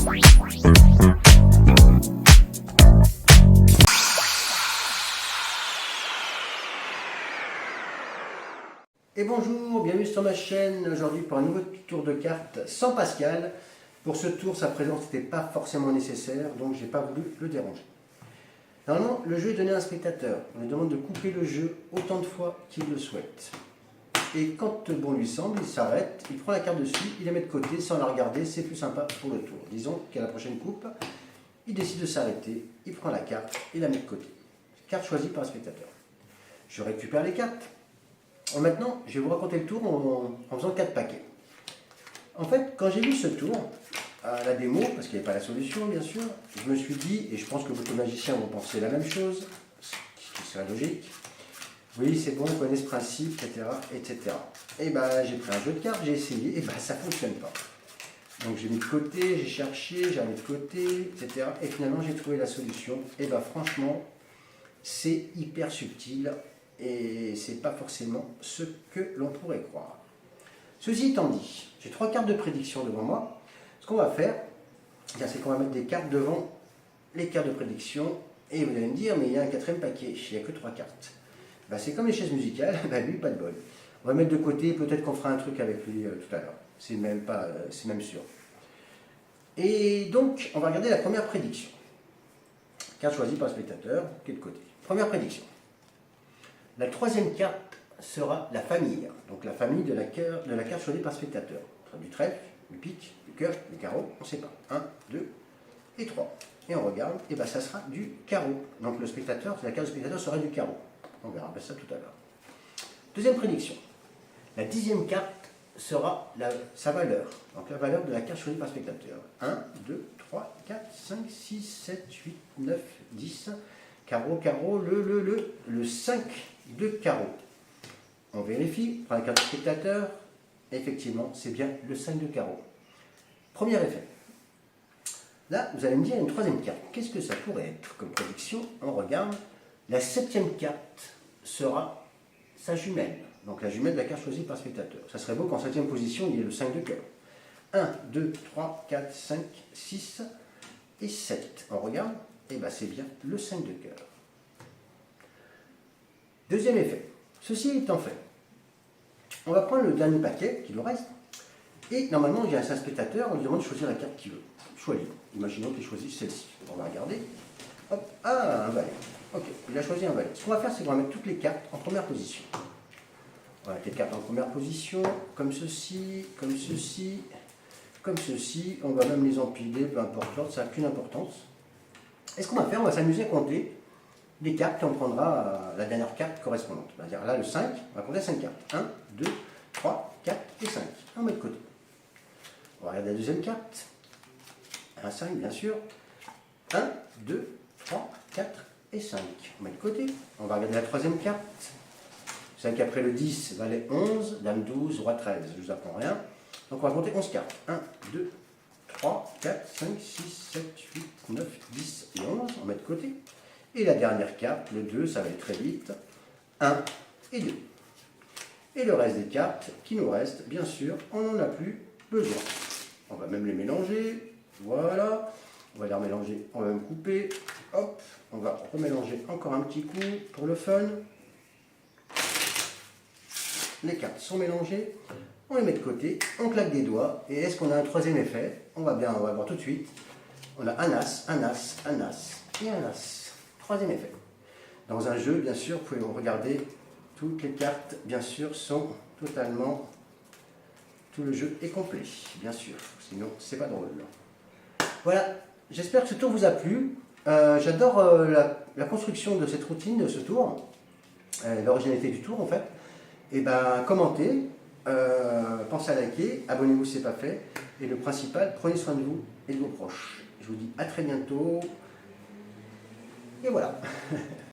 Et bonjour, bienvenue sur ma chaîne, aujourd'hui pour un nouveau tour de cartes sans Pascal. Pour ce tour, sa présence n'était pas forcément nécessaire, donc j'ai pas voulu le déranger. Normalement, le jeu est donné à un spectateur. On lui demande de couper le jeu autant de fois qu'il le souhaite. Et quand bon lui semble, il s'arrête, il prend la carte dessus, il la met de côté sans la regarder, c'est plus sympa pour le tour. Disons qu'à la prochaine coupe, il décide de s'arrêter, il prend la carte et la met de côté. Carte choisie par le spectateur. Je récupère les cartes. Maintenant, je vais vous raconter le tour en faisant 4 paquets. En fait, quand j'ai vu ce tour, à la démo, parce qu'il n'y avait pas la solution bien sûr, je me suis dit, et je pense que beaucoup de magiciens vont penser la même chose, ce qui serait logique, oui c'est bon, on connaît ce principe, etc. etc. Et ben j'ai pris un jeu de cartes, j'ai essayé, et ben ça ne fonctionne pas. Donc j'ai mis de côté, j'ai cherché, j'ai mis de côté, etc. Et finalement j'ai trouvé la solution, et ben franchement, c'est hyper subtil. Et c'est pas forcément ce que l'on pourrait croire. Ceci étant dit, j'ai 3 cartes de prédiction devant moi. Ce qu'on va faire, c'est qu'on va mettre des cartes devant les cartes de prédiction. Et vous allez me dire, mais il y a un 4e paquet, il n'y a que 3 cartes. Ben, c'est comme les chaises musicales, ben, lui, pas de bol. On va mettre de côté, peut-être qu'on fera un truc avec lui tout à l'heure. C'est même sûr. Et donc, on va regarder la première prédiction. Carte choisie par le spectateur, qui est de côté. Première prédiction. La 3e carte sera la famille, donc la famille de la carte choisie par spectateur. Du trèfle, du pique, du cœur, du carreau, on ne sait pas. 1, 2 et 3. Et on regarde, et bien ça sera du carreau. Donc la carte du spectateur sera du carreau. On verra ça tout à l'heure. Deuxième prédiction. La 10e carte sera sa valeur. Donc la valeur de la carte choisie par spectateur. 1, 2, 3, 4, 5, 6, 7, 8, 9, 10. Carreau, carreau, le 5 de carreau. On vérifie, on prend la carte du spectateur, effectivement, c'est bien le 5 de carreau. Premier effet. Là, vous allez me dire, il y a une 3e carte. Qu'est-ce que ça pourrait être comme prédiction? On regarde. La 7e carte sera sa jumelle. Donc la jumelle de la carte choisie par spectateur. Ça serait beau qu'en 7e position, il y ait le 5 de cœur. 1, 2, 3, 4, 5, 6 et 7. On regarde. Et bien c'est bien le 5 de cœur. Deuxième effet. Ceci étant fait, on va prendre le dernier paquet qui nous reste. Et normalement, j'ai un spectateur, on lui demande de choisir la carte qu'il veut. Choisis. Imaginons qu'il choisisse celle-ci. On va regarder. Hop. Ah, un valet. Ok, il a choisi un valet. Ce qu'on va faire, c'est qu'on va mettre toutes les cartes en première position. On va mettre les cartes en première position, comme ceci, comme ceci, comme ceci. On va même les empiler, peu importe l'ordre, ça n'a qu'une importance. Et ce qu'on va faire, on va s'amuser à compter les cartes et on prendra la dernière carte correspondante. On va dire là le 5, on va compter 5 cartes. 1, 2, 3, 4 et 5. On met de côté. On va regarder la deuxième carte. Un 5 bien sûr. 1, 2, 3, 4 et 5. On met de côté. On va regarder la troisième carte. 5 après le 10, valet 11, dame 12, roi 13. Je ne vous apprends rien. Donc on va compter 11 cartes. 1, 2, 3, 4, 5, 6, 7, 8, 9, 10 et 11. On met de côté. Et la dernière carte, le 2, ça va être très vite. 1 et 2. Et le reste des cartes qui nous restent, bien sûr, on n'en a plus besoin. On va même les mélanger. Voilà. On va les remélanger. On va même couper. Hop. On va remélanger encore un petit coup pour le fun. Les cartes sont mélangées. On les met de côté. On claque des doigts. Et est-ce qu'on a un troisième effet? On va voir tout de suite. On a un as, un as, un as et un as. Troisième effet. Dans un jeu, bien sûr, vous pouvez regarder, toutes les cartes, bien sûr, sont totalement... Tout le jeu est complet, bien sûr. Sinon, c'est pas drôle. Voilà, j'espère que ce tour vous a plu. J'adore la construction de cette routine, de ce tour. L'originalité du tour, en fait. Et ben, commentez, pensez à liker, abonnez-vous si ce n'est pas fait. Et le principal, prenez soin de vous et de vos proches. Je vous dis à très bientôt. Et voilà.